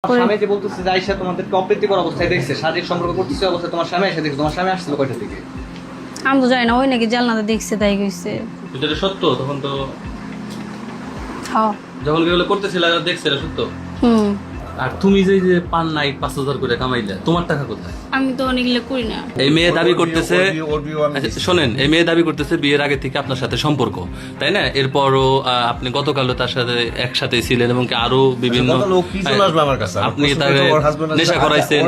স্বামী যে বলতেছে যে আয়েশা তোমাদেরকে অপ্রীতিকর অবস্থায় দেখছে, শারীরিক সম্পর্ক করতেছে অবস্থায় তোমার স্বামী এসে দেখছে, তোমার স্বামী আসছিল কয়টা থেকে? আমি তো জানি না, ওই নাকি জানলাতে দেখছে তাই কইছে। এটা সত্য? তখন তো হ্যাঁ। যখন এগুলো করতেছিল দেখছে এটা সত্য। হুম। আর তুমি যে যে পান নাই 5,000 করে কামাইলে, তোমার টাকা কোথায়? আমি তো অনেকগুলো করি না। এই মেয়ে দাবি করতেছে, আচ্ছা, শোনেন, এই মেয়ে দাবি করতেছে বিয়ের আগে থেকে আপনার সাথে সম্পর্ক, তাই না? এরপরও আপনি গতকালও তার সাথে একসাথে ছিলেন এবং কি আরো বিভিন্ন আপনি তাকে নেশা করাইছেন।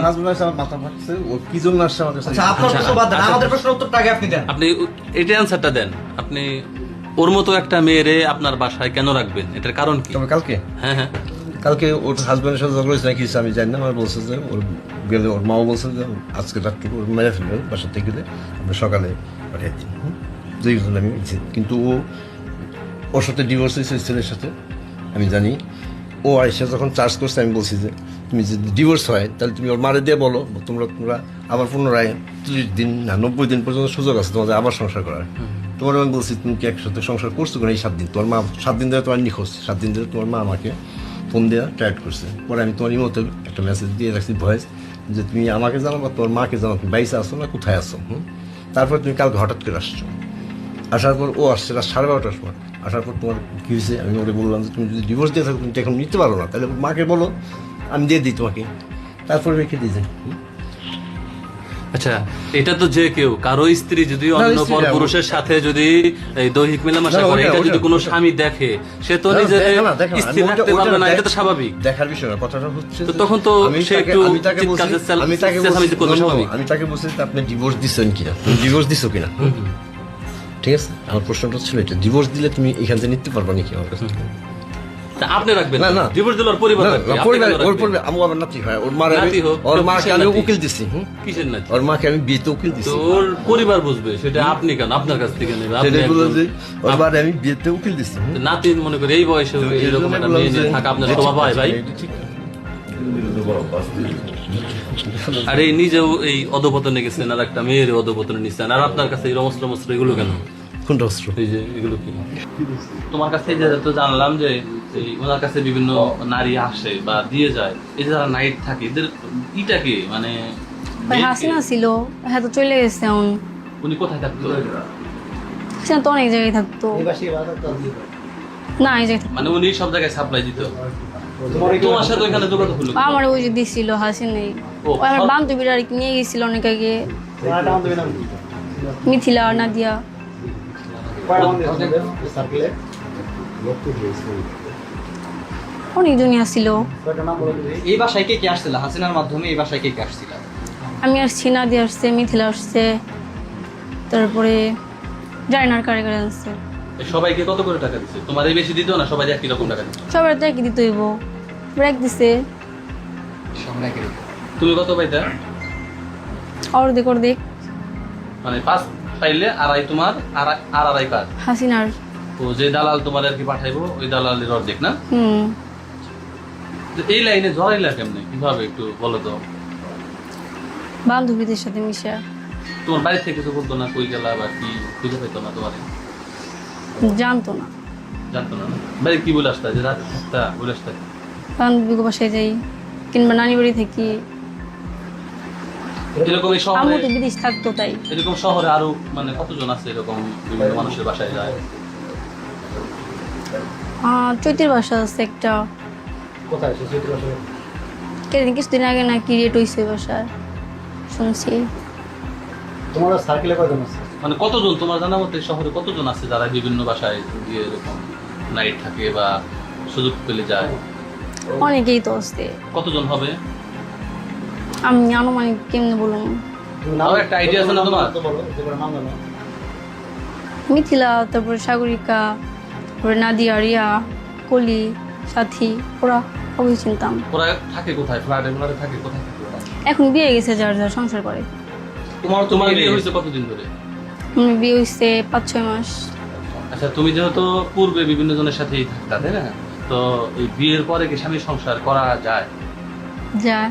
আপনি এটা অ্যান্সারটা দেন। আপনি ওর মতো একটা মেয়েরে আপনার বাসায় কেন রাখবেন? এটার কারণ কি? কালকে হ্যাঁ হ্যাঁ, কালকে ওর হাজব্যান্ডের সাথে ঝগড়া হয়েছে নাকি আমি জানি না। আমার বলছে যে ওর গেলে ওর মাও বলছে যে আজকে রাত্রে ওর মেরে ফেলবে বাসা থেকে গেলে আমরা সকালে পাঠিয়ে দিই। যেই জন্য আমি কিন্তু ও ওর সাথে ডিভোর্স হয়েছে ছেলের সাথে আমি জানি। ও আয়সা যখন চার্জ করছে আমি বলছি যে তুমি যদি ডিভোর্স হয় তাহলে তুমি ওর মারে দিয়ে বলো তোমরা আবার পুনরায় 30 দিন না 90 দিন পর্যন্ত সুযোগ আছে তোমাদের আবার সংসার করার। তোমার আমি বলছি তুমি কি একসাথে সংসার করছো কিনা এই 7 দিন? তোমার মা 7 দিন ধরে তোমার নিখোঁজ, 7 দিন ধরে তোমার মা আমাকে ফোন দেওয়া ট্রাইট করছে। পরে আমি তোমার ইমোতে একটা মেসেজ দিয়ে রাখছি ভয়েস যে তুমি আমাকে জানো বা তোমার মাকে জানো তুমি বাইসে আসো না কোথায় আসো। তারপর তুমি কালকে হঠাৎ করে আসছো। আসার পর ও আসছে রাত 12:30টার সময়। আসার পর তোমার কী হয়েছে আমি ওরে বললাম যে তুমি যদি ডিভোর্স দিয়ে থাকো তুমি তো এখন নিতে পারো না, তাহলে মাকে বলো আমি দিয়ে দিই তোমাকে। তারপরে রেখে দিয়েছে। আচ্ছা, এটা তো যে কেউ কারো স্ত্রী যদি অন্য পর পুরুষের সাথে যদি এই দৈহিক মেলামেশা করে, এটা যদি কোনো স্বামী দেখে, সে তো নিজের স্থির রাখতে পারবে না, এটা তো স্বাভাবিক। দেখার বিষয় না, কথাটা হচ্ছে তো তখন তো সে একটু আমি তাকে স্বাভাবিক। বলছি আপনি ডিভোর্স দিচ্ছেন কিনা, তুমি ডিভোর্স দিছো কিনা। ঠিক আছে, আমার প্রশ্নটা ছিল এটা, ডিভোর্স দিলে তুমি এখান থেকে নিতে পারবা নাকি আমার কাছে? আপনি রাখবেন না, না। ডিভোর্স দিলে ওর পরিবার রাখবে। ওর পরিবার আমার নাতি হয়, ওর মাকে আমি উকিল দিছি। কিসের নাতি? ওর মাকে আমি বিয়েতে উকিল দিছি। তো ওর পরিবার বুঝবে সেটা, আপনি কেন আপনার কাছ থেকে নেবে? আপনি সেটাই বলে যে ওর মারে আমি বিয়েতে উকিল দিছি। নাতি মনে করে এই বয়সে এরকম একটা মেয়ে নিয়ে থাকা আপনার শোভা পায় ভাই? আর এই নিজেও এই অধপতনে গেছেন, আর একটা মেয়ের অধপতনে নিচ্ছেন, আর আপনার কাছে এই রমস্ত্র মস্ত্র এগুলো কেন? কোনটা অস্ত্র? এই যে এগুলো কি? তোমার কাছে যে তো জানলাম যে এই ওনার কাছে বিভিন্ন নারী আসে বা দিয়ে যায়, এই যে যারা নাইট থাকে এদের ইটা কি মানে? ভাই হাসিনা ছিল, হ্যাঁ তো চলে গেছে এখন। উনি কোথায় থাকতো? হাসিনা তো অনেক জায়গায় থাকতো। না এই জায়গায় মানে উনি সব জায়গায় সাপ্লাই দিত। তোমার সাথে ওইখানে যোগাযোগ হলো? আমার ওই যে দিছিল হাসিনাই। ও, ওই আমার বান্ধবীরা আর কি নিয়ে গেছিল অনেক আগে, মিথিলা নাদিয়া। অনেকজনই আসছিল। এই বাসায় কে কে আসছিল? হাসিনার মাধ্যমে এই বাসায় কে কে আসছিল? আমি আসছি, নাদিয়া আসছে, মিথিলা আসছে, তারপরে জাইনার কারে কারে আসছে। সবাইকে কত করে টাকা দিচ্ছে? তোমার এই বেশি দিত না? সবাই একই রকম টাকা দিত? সবার তো একই দিতে হইব, ব্রেক দিছে। তুমি কত পাইতা? অর্ধেক অর্ধেক। মানে 5 পাইলে আড়াই তোমার, আর আড়াই পার হাসিনার। তো যে দালাল তোমার আর কি পাঠাইবো ওই দালালের অর্ধেক না? হুম। তো এই লাইনে জড়াইলা কেমনে, কিভাবে একটু বলো তো? বান্ধবীদের সাথে মিশা। তোমার বাড়ি থেকে কিছু বলতো না কই গেলা বা কি, খুঁজে পাইতো না তোমার? জানতো না। জানতো না? বাড়ি কি বলে আসতা যে রাত একটা বলে আসতা? বান্ধবীকে বাসায় যাই, কিংবা নানি বাড়ি থাকি। এরকম এই আম্মু শহরে, তো বিদেশ থাকতো তাই। এরকম শহরে আরো মানে কতজন আছে এরকম বিভিন্ন মানুষের বাসায় যায়? চৈতির বাসা আছে একটা। কোথায় সে চৈত্র বাসায়? কিছুদিন আগে নাকি রেট হয়েছে বাসায়, শুনছি। তোমার সার্কেলে কয়জন আছে? মানে কতজন তোমার জানা মতে শহরে কতজন আছে যারা বিভিন্ন বাসায় গিয়ে এরকম নাইট থাকে বা সুযোগ পেলে যায়? অনেকেই তো আসছে। কতজন হবে? আমি আনুমানিক কেমনে বলুন, তাও একটা আইডিয়া আছে না তোমার? মিথিলা, তারপরে সাগরিকা, তারপরে নাদিয়া, রিয়া, কলি, সাথী, ওরা সবই চিনতাম। ওরা থাকে কোথায়? ফ্ল্যাটে থাকে কোথায় থাকে ওরা? এখন বিয়ে গেছে, যার যার সংসার করে। তোমার বিয়ে হয়েছে কতদিন ধরে? বিয়ে হয়েছে 5-6 মাস। আচ্ছা, তুমি যেহেতু পূর্বে বিভিন্ন জনের সাথেই থাকতা, তাই না? তো এই বিয়ের পরে কি স্বামী সংসার করা যায়? যায়।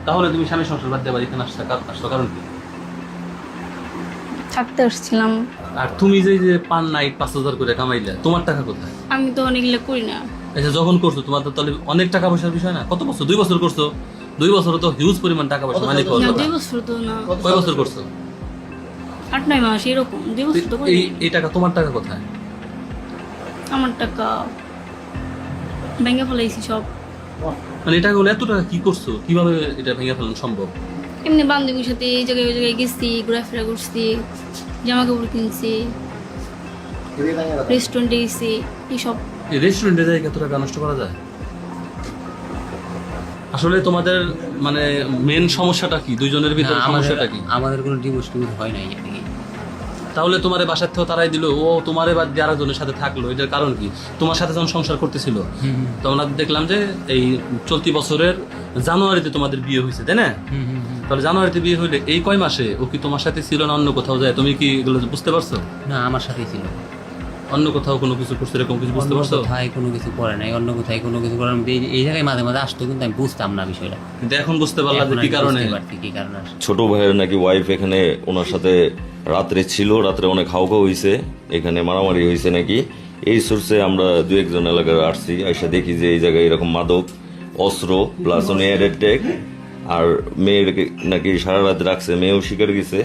তাহলে তুমি স্বামী সংসার বাদ দিয়ে আবার এখানে আসতো কারণ কি? থাকতে আসছিলাম। আর তুমি যে পান নাই 5,000 করে কামাইলে, তোমার টাকা কোথায়? আমি তো অনেকগুলো করি না। আচ্ছা যখন করছো তোমার তো তাহলে অনেক টাকা পয়সার বিষয় না? কত বছর? 2 বছর করছো? 2 বছরে তো হিউজ পরিমাণ টাকা পয়সা মানে না 2 বছর তো না, কয় বছর করছো? 8-9 মাস এরকম, 2 বছর তো করি। এই টাকা তোমার টাকা কোথায়? আমার টাকা ব্যাংকে ফেলাইছি সব। মানে এই টাকাগুলো এত টাকা কি করছো? কিভাবে এটা ভেঙে ফেলানো সম্ভব? এমনি বান্ধবীর সাথে এই জায়গায় ওই জায়গায় গেছি, ঘোরাফেরা করছি, জামা কাপড় কিনছি, রেস্টুরেন্টে গেছি, এইসব। এই রেস্টুরেন্টে যাই এত টাকা নষ্ট করা যায়? আসলে তোমাদের মানে মেন সমস্যাটা কি? দুইজনের ভিতরে সমস্যাটা কি? আমাদের কোনো ডিভোর্স টিভোর্স হয় নাই আর কি। তাহলে তোমার বাসার থেকেও তারাই দিল, ও তোমারে বাদ দিয়ে আরেকজনের সাথে থাকলো, এটার কারণ কি? তোমার সাথে যখন সংসার করতেছিল তখন দেখলাম যে এই চলতি বছরের জানুয়ারিতে তোমাদের বিয়ে হয়েছে, তাই না? তাহলে জানুয়ারিতে বিয়ে হইলে এই কয় মাসে ও কি তোমার সাথে ছিল না অন্য কোথাও যায়? তুমি কি এগুলো বুঝতে পারছো? না, আমার সাথেই ছিল। অন্য কোথাও কোনো কিছু করছে এরকম কিছু বুঝতে অন্য পারছো? কোথায় কোনো কিছু করে নাই, অন্য কোথায় কোনো কিছু করে নাই। এই জায়গায় মাঝে মাঝে আসতো, কিন্তু আমি বুঝতাম না বিষয়টা। কিন্তু এখন বুঝতে পারলাম যে এখন কি আমি কারণে। বুঝতে পারছি কি কারণে আসছে। ছোট ভাইয়ের নাকি ওয়াইফ এখানে ওনার সাথে রাত্রে ছিল, রাত্রে অনেক হাউকাউ হয়েছে, এখানে মারামারি হয়েছে নাকি। এই সোর্সে আমরা 2-1 এলাকায় আসছি, এসে দেখি যে এই জায়গায় এরকম মাদক, অস্ত্র প্লাস উনি অ্যাটেক, আর মেয়ের নাকি সারা রাত রাখছে, মেয়েও শিকার গেছে।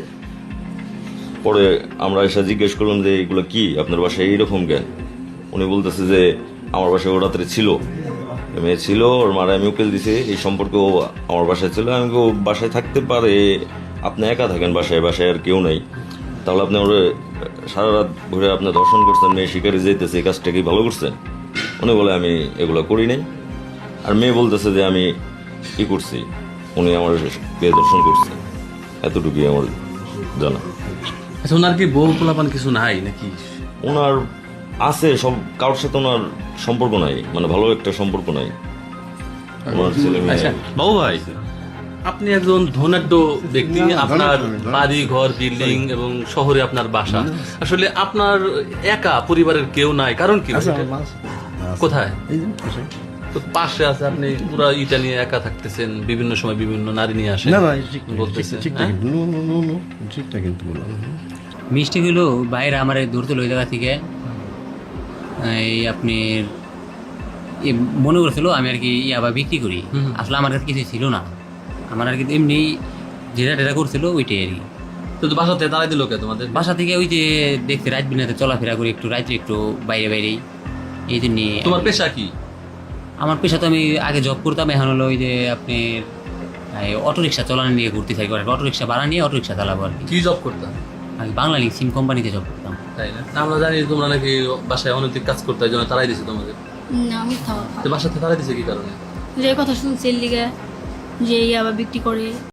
পরে আমরা এসে জিজ্ঞেস করলাম যে এগুলো কি, আপনার বাসায় এইরকম কেন? উনি বলতেছে যে আমার বাসায় ও রাত্রে ছিল, মেয়ে ছিল, ওর মারা আমি উকিল দিছে, এই সম্পর্কে ও আমার বাসায় ছিল। আমি ও বাসায় থাকতে পারে, আপনি একা থাকেন বাসায়, বাসায় আর কেউ নাই, তাহলে আপনি ওরা সারা রাত ঘুরে আপনি দর্শন করছেন, মেয়ে শিকারে যেতেছে, এই কাজটা কি ভালো করছেন? উনি বলে আমি এগুলো করি নাই। আর মেয়ে বলতেছে যে আমি কি করছি, উনি আমার পেয়ে দর্শন করছে, এতটুকুই আমার জানা। আচ্ছা ওনার কি বউ পোলাপান কিছু নাই নাকি? ওনার আছে, সব কারোর সাথে ওনার সম্পর্ক নাই, মানে ভালো একটা সম্পর্ক নাই ওনার ছেলে আচ্ছা মেয়ে। বাবু ভাই, আপনি একজন ধনাঢ্য ব্যক্তি, আপনার বাড়ি ঘর বিল্ডিং এবং শহরে আপনার বাসা, আসলে আপনার একা পরিবারের কেউ নাই, কারণ কি? কোথায়? তো পাশে আছে, আপনি পুরো ইটা নিয়ে একা থাকতেছেন, বিভিন্ন সময় বিভিন্ন নারী নিয়ে আসেন, না বলতেছেন, ঠিকঠাক, হ্যাঁ? ঠিকঠাক কিন্তু বললাম। মিষ্টি হইলো বাইরে আমার ধরতে ওই জায়গা থেকে, এই আপনি মনে করছিল আমি আর কি ইয়াবা বিক্রি করি। আসলে আমার কাছে কিছু ছিল না, আমার আর কি এমনি যেটা টেটা করছিল ওইটাই আর কি। তো বাসা থেকে তারাই দিল কে তোমাদের? বাসা থেকে ওই যে দেখতে রাত বিনাতে চলাফেরা করি, একটু রাত্রে একটু বাইরে বাইরেই, এই জন্য। তোমার পেশা কি? আমার পেশা তো আমি আগে জব করতাম, এখন হলো ওই যে আপনি অটো রিক্সা চালানো নিয়ে ঘুরতে থাকি, অটো রিক্সা ভাড়া নিয়ে অটো রিক্সা চালাবো আর কি। কি জব করতাম? আমি বাংলালিংক সিম কোম্পানিতে জব করতাম। তাই না? আমরা জানি তোমরা নাকি বাসায় অনৈতিক কাজ করতে, এই জন্য তারাই দিছে তোমাদের। না মিথ্যা কথা, তো বাসা থেকে তারাই দিছে কি কারণে? যে কথা শুনছি এর লিগে যে আবার বিক্রি করে